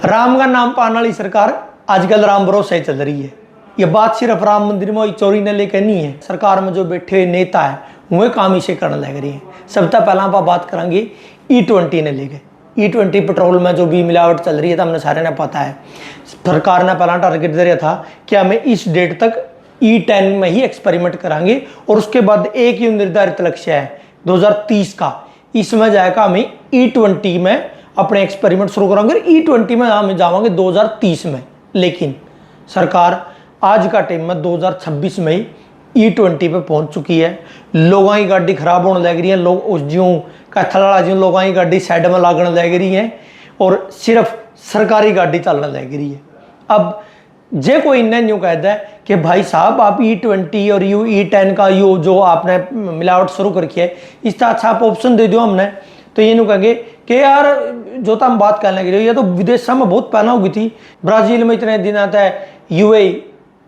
राम का नाम पाने वाली सरकार आजकल राम भरोसे चल रही है। ये बात सिर्फ राम मंदिर में चोरी ने लेकर नहीं है। सरकार में जो बैठे हुए नेता है वह काम इसे करने लग रही है। सबसे पहला आप बात करेंगे E20 ने लेके। E20 पेट्रोल में जो भी मिलावट चल रही है तो हमने सारे ने पता है। सरकार ने पहला टारगेट दिया था कि हमें इस डेट तक E10 में ही एक्सपेरिमेंट कराएंगे और उसके बाद एक ही निर्धारित लक्ष्य है 2030 का, इसमें जाएगा हमें E20 में अपने एक्सपेरिमेंट शुरू करेंगे। E20 में हम जावांगे 2030 में। लेकिन सरकार आज का टाइम में 2026 में ही E20 पे पहुंच चुकी है। लोगों की गाड़ी खराब होने लग रही है, लोग उस ज्यों कैथला ज्यों लोगों की गाड़ी साइड में लागने लग रही है और सिर्फ सरकारी गाड़ी चलने लग रही है। अब जे कोई इन्हें न्यू कहता है कि भाई साहब आप E20 और E10 का यू जो आपने मिलावट शुरू कर रखी है इसका अच्छा आप ऑप्शन दे दो हमने, तो ये न्यू कहेंगे कि यार जो तो हम बात करने के लिए ये तो विदेशों में बहुत पहला हो गई थी। ब्राजील में इतने दिन आता है, UAE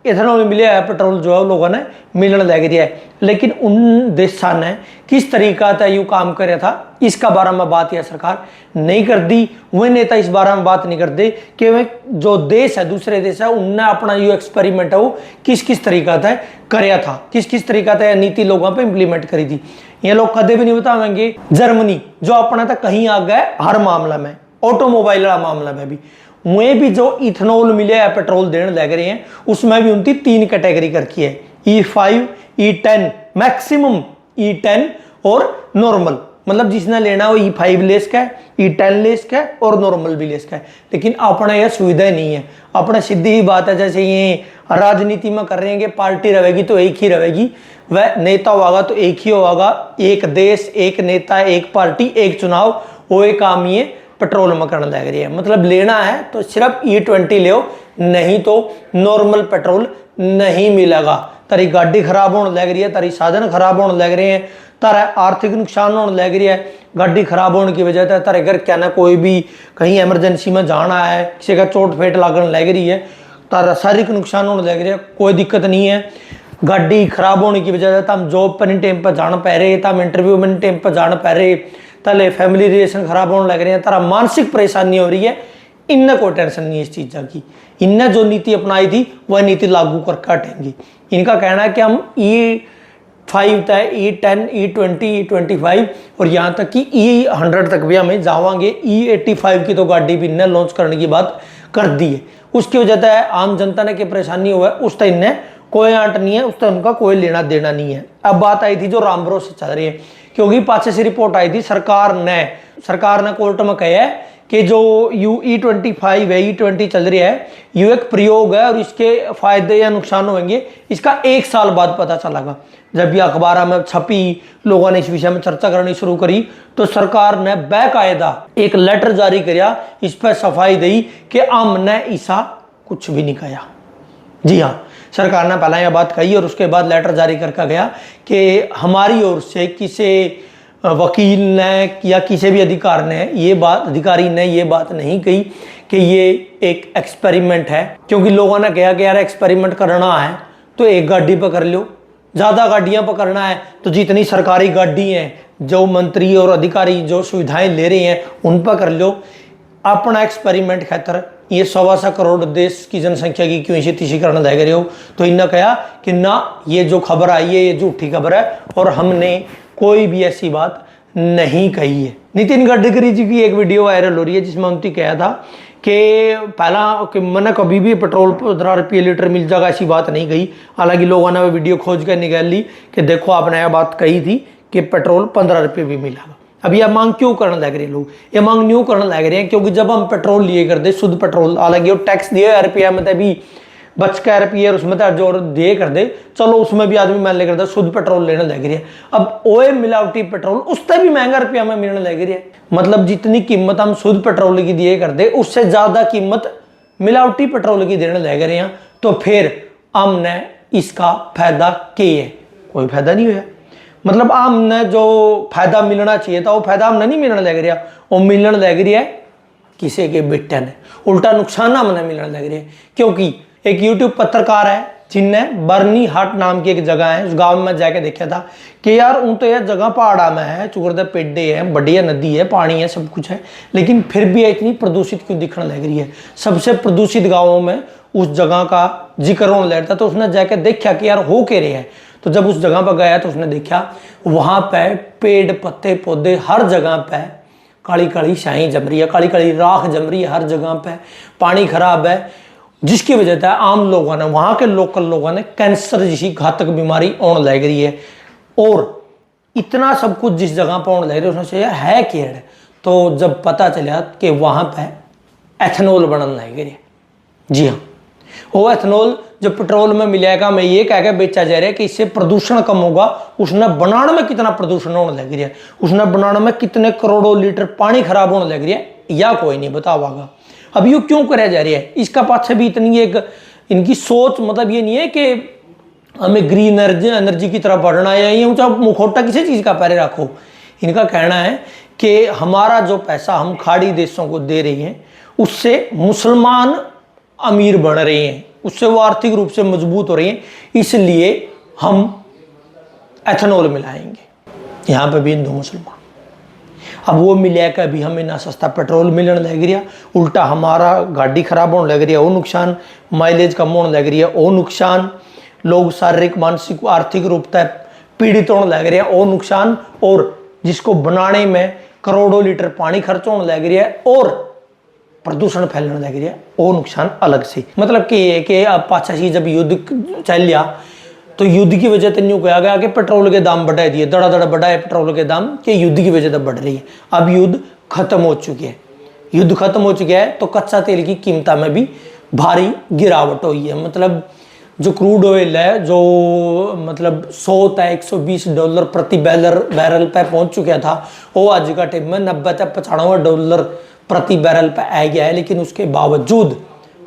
इथेनॉल मिले है, पेट्रोल जो है लोगों ने मिलने लग रही है। लेकिन उन देशों ने किस तरीका था यू काम करे था इसका बारे में बात यह सरकार नहीं कर दी। वह नेता इस बारे में बात नहीं करते कि वे जो देश है दूसरे देश है उनने अपना जो एक्सपेरिमेंट है वो किस किस तरीका था कराया था, किस किस तरीका था नीति लोगों पे इंप्लीमेंट करी थी। ये लोग कदे भी नहीं बताएंगे। जर्मनी जो अपना था कहीं आ गया हर मामला में, ऑटोमोबाइल वाला मामला में भी वह भी जो इथेनॉल मिले है पेट्रोल देने लग रहे हैं उसमें भी उनकी 3 कैटेगरी कर रखी है, E5 E10 मैक्सिमम E10 और नॉर्मल। मतलब जिसने लेना वो E5 ले सका है, E10 ले सका है और नॉर्मल भी ले सका है। लेकिन अपना यह सुविधा नहीं है। अपना सीधी ही बात है जैसे ये राजनीति में कर रहे हैं कि पार्टी रहेगी तो एक ही रहेगी, वह नेता होगा तो एक ही होगा, एक देश एक नेता एक पार्टी एक चुनाव, वो एक काम ये पेट्रोल में करने लग रही है। मतलब लेना है तो सिर्फ E20 ले, नहीं तो नॉर्मल पेट्रोल नहीं मिलेगा। तारी गाड़ी खराब होने लग रही है, तारी साधन खराब होने लग रहे हैं, तारा आर्थिक नुकसान होने लग रही है। गाड़ी खराब होने की वजह से तारे घर क्या ना कोई भी कहीं इमरजेंसी में जाना है, किसी का चोट फेट लागने लग रही है, तारा शारीरिक नुकसान होने लग रही है, कोई दिक्कत नहीं है। गाड़ी खराब होने की वजह से हम जॉब पर नहीं टाइम पर जाना पा रहे, हम इंटरव्यू में नहीं टाइम पर जाना पा रहे, तले फैमिली रिलेशन खराब होने लग रहे हैं, तारा मानसिक परेशानी हो रही है। इनने कोई टेंशन नहीं है इस चीज़ की। इनने जो नीति अपनाई थी वह नीति लागू करके हटेंगी। इनका कहना है कि हम E5 तय E10 E20 E25 और यहाँ तक कि E100 तक भी हमें जावांगे। E85 की तो गाड़ी भी इनने लॉन्च करने की बात कर दी है। उसकी वजह से आम जनता ने क्या परेशानी हुआ है उस तक इनने कोई आंट नहीं है, उस तक उनका कोई लेना देना नहीं है। अब बात आई थी जो राम भरोसे चल रही है, क्योंकि पाछे से रिपोर्ट आई थी सरकार ने कोर्ट में कहा है कि जो E25 है E20 चल रही है ये एक प्रयोग है और इसके फायदे या नुकसान होंगे इसका 1 साल बाद पता चलेगा। जब ये अखबार में छपी, लोगों ने इस विषय में चर्चा करनी शुरू करी तो सरकार ने बाकायदा एक लेटर जारी किया, इस पर सफाई दी कि हमने ऐसा कुछ भी नहीं किया। जी हाँ, सरकार ने पहले यह बात कही और उसके बाद लेटर जारी करके गया कि हमारी ओर से किसी वकील ने या किसी भी अधिकारी ने ये बात नहीं कही कि ये एक एक्सपेरिमेंट है। क्योंकि लोगों ने कहा कि यार एक्सपेरिमेंट करना है तो एक गाड़ी पर कर लो, ज़्यादा गाड़ियाँ पर करना है तो जितनी सरकारी गाड़ी हैं जो मंत्री और अधिकारी जो सुविधाएं ले रहे हैं उन पर कर लो। अपना एक्सपेरिमेंट खातर ये 125 करोड़ देश की जनसंख्या की क्यों इसी तीसी करना लग रहे हो। तो इन्होंने कहा कि ना, ये जो खबर आई है ये झूठी खबर है और हमने कोई भी ऐसी बात नहीं कही है। नितिन गडकरी जी की एक वीडियो वायरल हो रही है जिसमें उन्होंने कहा था कि पहला कि मैंने कभी भी पेट्रोल 15 रुपये लीटर मिल जाएगा ऐसी बात नहीं कही। हालांकि लोगों ने वो वीडियो खोज कर निकाल ली कि देखो आपने यह बात कही थी कि पेट्रोल 15 रुपये भी मिलेगा। अब यह मांग क्यों करने लग रहे हैं लोग? ये मांग न्यू करने लग रहे हैं क्योंकि जब हम पेट्रोल लिए करते शुद्ध पेट्रोल, हालांकि वो टैक्स दिए रुपया में तभी बच का रुपये उसमें तो जोर दिए कर दे, चलो उसमें भी आदमी मान ले करता शुद्ध पेट्रोल लेने लग रही है। अब ओए मिलावटी पेट्रोल उससे भी महंगा रुपया में मिलने लग रही है। मतलब जितनी कीमत हम शुद्ध पेट्रोल की दिए कर दे उससे ज़्यादा कीमत मिलावटी पेट्रोल की देने लग रहे हैं। तो फिर हमने इसका फायदा किया है? कोई फायदा नहीं हुआ। मतलब हमने जो फायदा मिलना चाहिए था वो फायदा हमने नहीं मिलने लग रहा, वो मिलने लग रही है किसी के बेटे ने, उल्टा नुकसान हमने मिलने लग रही है। क्योंकि एक YouTube पत्रकार है जिनने बरनी हाट नाम की एक जगह है, उस गांव में जाके देखा था कि यार उन तो यह जगह पहाड़ा में है, चुगरदे पेड़े है, बढ़िया नदी है, पानी है, सब कुछ है, लेकिन फिर भी इतनी प्रदूषित क्यों दिखने लग रही है। सबसे प्रदूषित गाँवों में उस जगह का जिक्र होने लगता, तो उसने जाके देखा कि यार हो के रहे हैं। तो जब उस जगह पर गया तो उसने देखा वहां पे पेड़ पत्ते पौधे हर जगह पे काली काली शाही जम रही है, काली काली राख जम रही है हर जगह पे, पानी खराब है, जिसकी वजह से आम लोगों ने, वहां के लोकल लोगों ने कैंसर जैसी घातक बीमारी होने लग रही है। और इतना सब कुछ जिस जगह पर होने लग रही है, उसने सोचा है क्या है। तो जब पता चला कि वहां पे एथेनॉल बनने लग रही है। जी हाँ, वो एथेनॉल जो पेट्रोल में मिलेगा, मैं ये कह के बेचा जा रहा है कि इससे प्रदूषण कम होगा। उसने बनाने में कितना प्रदूषण होने लग रही है, उसने बनाने में कितने करोड़ों लीटर पानी खराब होने लग रही है, या कोई नहीं बतावागा। अब ये क्यों कराया जा रही है, इसका पाछे भी इतनी एक इनकी सोच, मतलब ये नहीं है कि हमें ग्रीन एनर्जी की तरफ बढ़ना है, ये ऊंचा मुखौटा किसी चीज़ का पैरे रखो। इनका कहना है कि हमारा जो पैसा हम खाड़ी देशों को दे रही हैं, उससे मुसलमान अमीर बढ़ रहे हैं, उससे वो आर्थिक रूप से मजबूत हो रही हैं, इसलिए हम एथेनॉल मिलाएंगे। यहाँ पे भी हिंदू मुसलमान, अब वो मिलाकर भी हमें ना सस्ता पेट्रोल मिलने लग रहा, उल्टा हमारा गाड़ी खराब होने लग रही है, वो नुकसान, माइलेज कम होने लग रही है, वो नुकसान, लोग शारीरिक मानसिक आर्थिक रूप से पीड़ित होने लग रहे हैं, वो नुकसान, और जिसको बनाने में करोड़ों लीटर पानी खर्च होने लग रही है और प्रदूषण फैलने लग रही है, वो नुकसान अलग से। मतलब कि अब पाछा सी जब युद्ध चल लिया तो युद्ध की वजह से न्यू कहा गया कि पेट्रोल के दाम बढ़ा दिए, दड़ा दड़ा बढ़ाए पेट्रोल के दाम, कि युद्ध की वजह से बढ़ रही है। अब युद्ध खत्म हो चुकी है, युद्ध खत्म हो चुका है तो कच्चा तेल की कीमतों में भी भारी गिरावट हुई है। मतलब जो क्रूड ऑयल है, जो मतलब 100 था $120 प्रति बैरल पे पहुंच चुका था, वो आज का टाइम में 90 से $95 प्रति बैरल पे आ गया है। लेकिन उसके बावजूद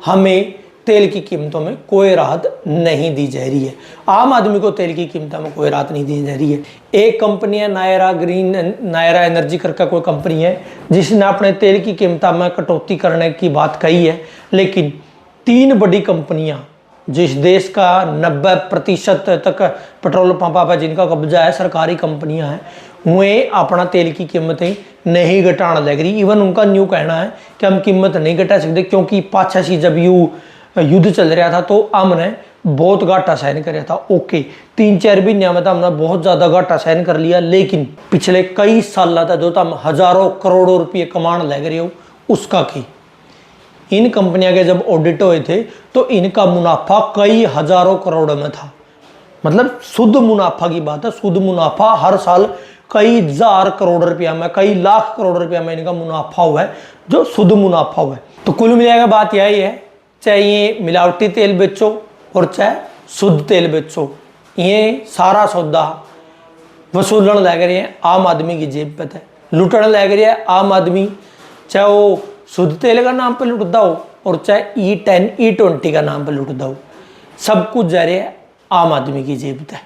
हमें तेल की कीमतों में कोई राहत नहीं दी जा रही है, आम आदमी को तेल की कीमतों में कोई राहत नहीं दी जा रही है। एक कंपनी है नायरा एनर्जी करके कोई कंपनी है, जिसने अपने तेल की कीमतों में कटौती करने की बात कही है, लेकिन 3 बड़ी कंपनियां जिस देश का 90% तक पेट्रोल पंपा पर जिनका कब्जा है, सरकारी कंपनियां हैं, वे अपना तेल की कीमतें नहीं घटाने लग रही। इवन उनका न्यू कहना है कि हम कीमत नहीं घटा सकते, क्योंकि पाछा सी जब युद्ध चल रहा था तो हमने बहुत घाटा सहन कर था। ओके, 3-4 महीने में तो हमने बहुत ज़्यादा घाटा सहन कर लिया, लेकिन पिछले कई साल तक जो हम हज़ारों करोड़ों रुपये कमाने लग रहे हो, उसका की इन कंपनियों के जब ऑडिट हुए थे तो इनका मुनाफा कई हज़ारों करोड़ में था। मतलब शुद्ध मुनाफा की बात है, शुद्ध मुनाफा हर साल कई हजार करोड़ रुपया में, कई लाख करोड़ रुपया में इनका मुनाफा हुआ है, जो शुद्ध मुनाफा हुआ है। तो कुल मिलाकर बात यही है, चाहे ये मिलावटी तेल बेचो और चाहे शुद्ध तेल बेचो, ये सारा सौदा वसूलने लग रहे हैं आम आदमी की जेब पे, लुटने लग रही है आम आदमी, चाहे वो शुद्ध तेल का नाम पे लुटता हो और चाहे E10 E20 का नाम पे लुटता हो, सब कुछ जा रहा है आम आदमी की जेब पे।